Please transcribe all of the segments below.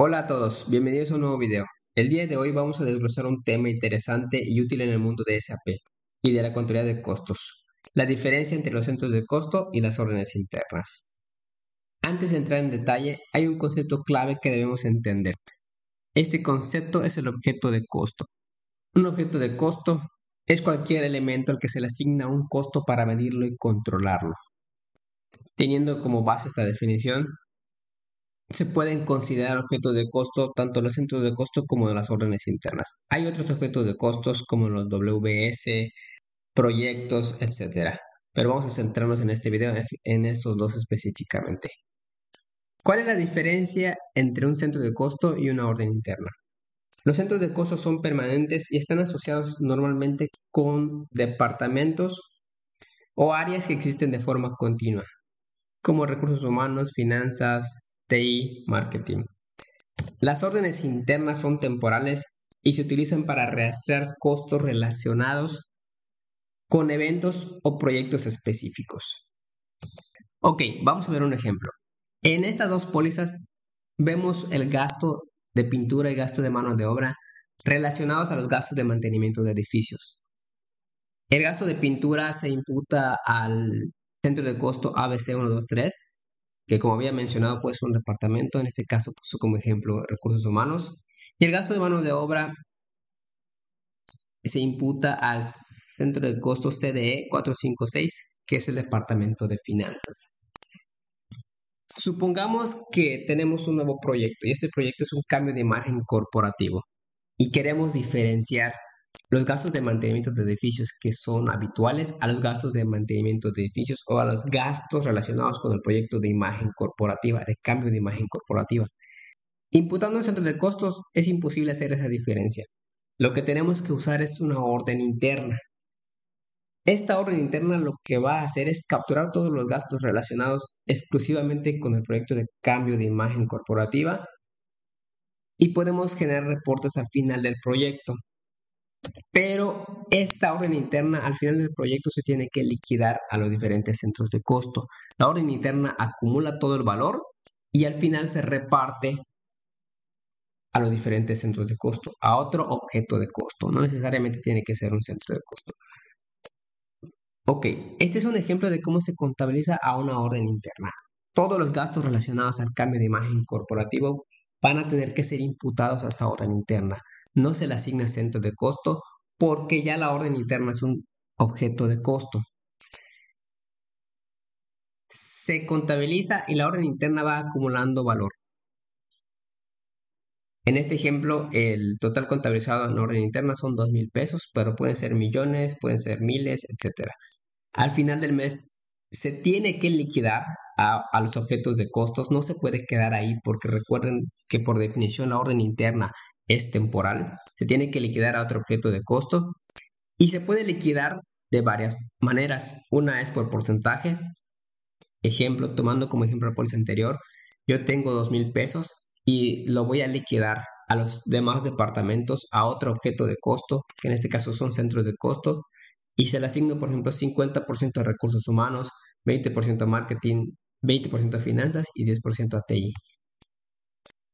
Hola a todos, bienvenidos a un nuevo video. El día de hoy vamos a desglosar un tema interesante y útil en el mundo de SAP y de la contabilidad de costos, la diferencia entre los centros de costo y las órdenes internas. Antes de entrar en detalle, hay un concepto clave que debemos entender. Este concepto es el objeto de costo. Un objeto de costo es cualquier elemento al que se le asigna un costo para medirlo y controlarlo. Teniendo como base esta definición, se pueden considerar objetos de costo tanto los centros de costo como las órdenes internas. Hay otros objetos de costos como los WBS, proyectos, etcétera. Pero vamos a centrarnos en este video en esos dos específicamente. ¿Cuál es la diferencia entre un centro de costo y una orden interna? Los centros de costo son permanentes y están asociados normalmente con departamentos o áreas que existen de forma continua, como recursos humanos, finanzas, TI, marketing. Las órdenes internas son temporales y se utilizan para rastrear costos relacionados con eventos o proyectos específicos. Ok, vamos a ver un ejemplo. En estas dos pólizas vemos el gasto de pintura y gasto de mano de obra relacionados a los gastos de mantenimiento de edificios. El gasto de pintura se imputa al centro de costo ABC123, que como había mencionado puede ser un departamento, en este caso puso como ejemplo recursos humanos, y el gasto de mano de obra se imputa al centro de costo CDE 456, que es el departamento de finanzas. Supongamos que tenemos un nuevo proyecto y este proyecto es un cambio de imagen corporativo y queremos diferenciar los gastos de mantenimiento de edificios que son habituales a los gastos de mantenimiento de edificios o a los gastos relacionados con el proyecto de imagen corporativa, de cambio de imagen corporativa. Imputando el centro de costos es imposible hacer esa diferencia. Lo que tenemos que usar es una orden interna. Esta orden interna lo que va a hacer es capturar todos los gastos relacionados exclusivamente con el proyecto de cambio de imagen corporativa y podemos generar reportes al final del proyecto. Pero esta orden interna al final del proyecto se tiene que liquidar a los diferentes centros de costo. La orden interna acumula todo el valor y al final se reparte a los diferentes centros de costo, a otro objeto de costo. No necesariamente tiene que ser un centro de costo. Ok, este es un ejemplo de cómo se contabiliza a una orden interna. Todos los gastos relacionados al cambio de imagen corporativo van a tener que ser imputados a esta orden interna. No se le asigna centro de costo porque ya la orden interna es un objeto de costo. Se contabiliza y la orden interna va acumulando valor. En este ejemplo, el total contabilizado en orden interna son 2,000 pesos, pero pueden ser millones, pueden ser miles, etc. Al final del mes se tiene que liquidar a los objetos de costos, no se puede quedar ahí porque recuerden que por definición la orden interna es temporal, se tiene que liquidar a otro objeto de costo y se puede liquidar de varias maneras. Una es por porcentajes, ejemplo, tomando como ejemplo la póliza anterior, yo tengo 2,000 pesos y lo voy a liquidar a los demás departamentos a otro objeto de costo, que en este caso son centros de costo, y se le asigno, por ejemplo, 50% de recursos humanos, 20% marketing, 20% finanzas y 10% a TI.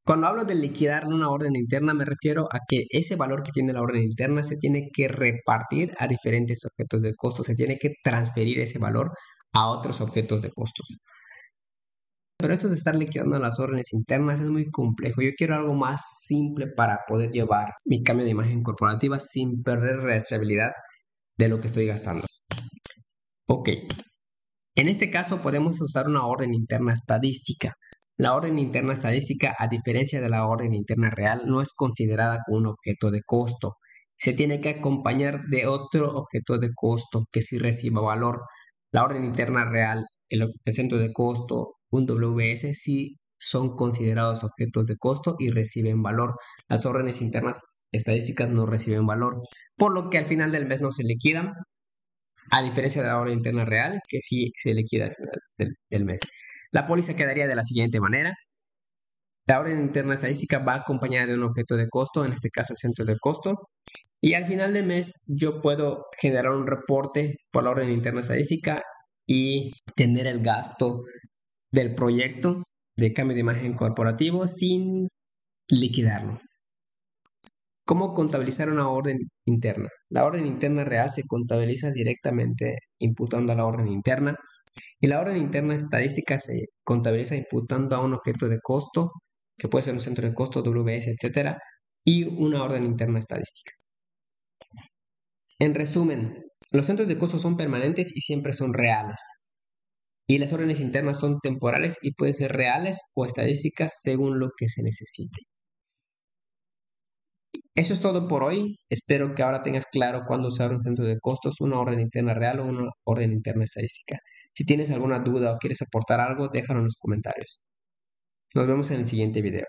Cuando hablo de liquidar una orden interna, me refiero a que ese valor que tiene la orden interna se tiene que repartir a diferentes objetos de costo, se tiene que transferir ese valor a otros objetos de costos. Pero esto de estar liquidando las órdenes internas es muy complejo. Yo quiero algo más simple para poder llevar mi cambio de imagen corporativa sin perder rastreabilidad de lo que estoy gastando. Ok, en este caso podemos usar una orden interna estadística. La orden interna estadística, a diferencia de la orden interna real, no es considerada como un objeto de costo. Se tiene que acompañar de otro objeto de costo que sí reciba valor. La orden interna real, el centro de costo, un WS, sí son considerados objetos de costo y reciben valor. Las órdenes internas estadísticas no reciben valor, por lo que al final del mes no se liquidan, a diferencia de la orden interna real, que sí se liquida al final del mes. La póliza quedaría de la siguiente manera. La orden interna estadística va acompañada de un objeto de costo, en este caso el centro de costo, y al final del mes yo puedo generar un reporte por la orden interna estadística y tener el gasto del proyecto de cambio de imagen corporativo sin liquidarlo. ¿Cómo contabilizar una orden interna? La orden interna real se contabiliza directamente imputando a la orden interna y la orden interna estadística se contabiliza imputando a un objeto de costo, que puede ser un centro de costo, WS, etcétera, y una orden interna estadística. En resumen, los centros de costo son permanentes y siempre son reales. Y las órdenes internas son temporales y pueden ser reales o estadísticas según lo que se necesite. Eso es todo por hoy. Espero que ahora tengas claro cuándo usar un centro de costos, una orden interna real o una orden interna estadística. Si tienes alguna duda o quieres aportar algo, déjalo en los comentarios. Nos vemos en el siguiente video.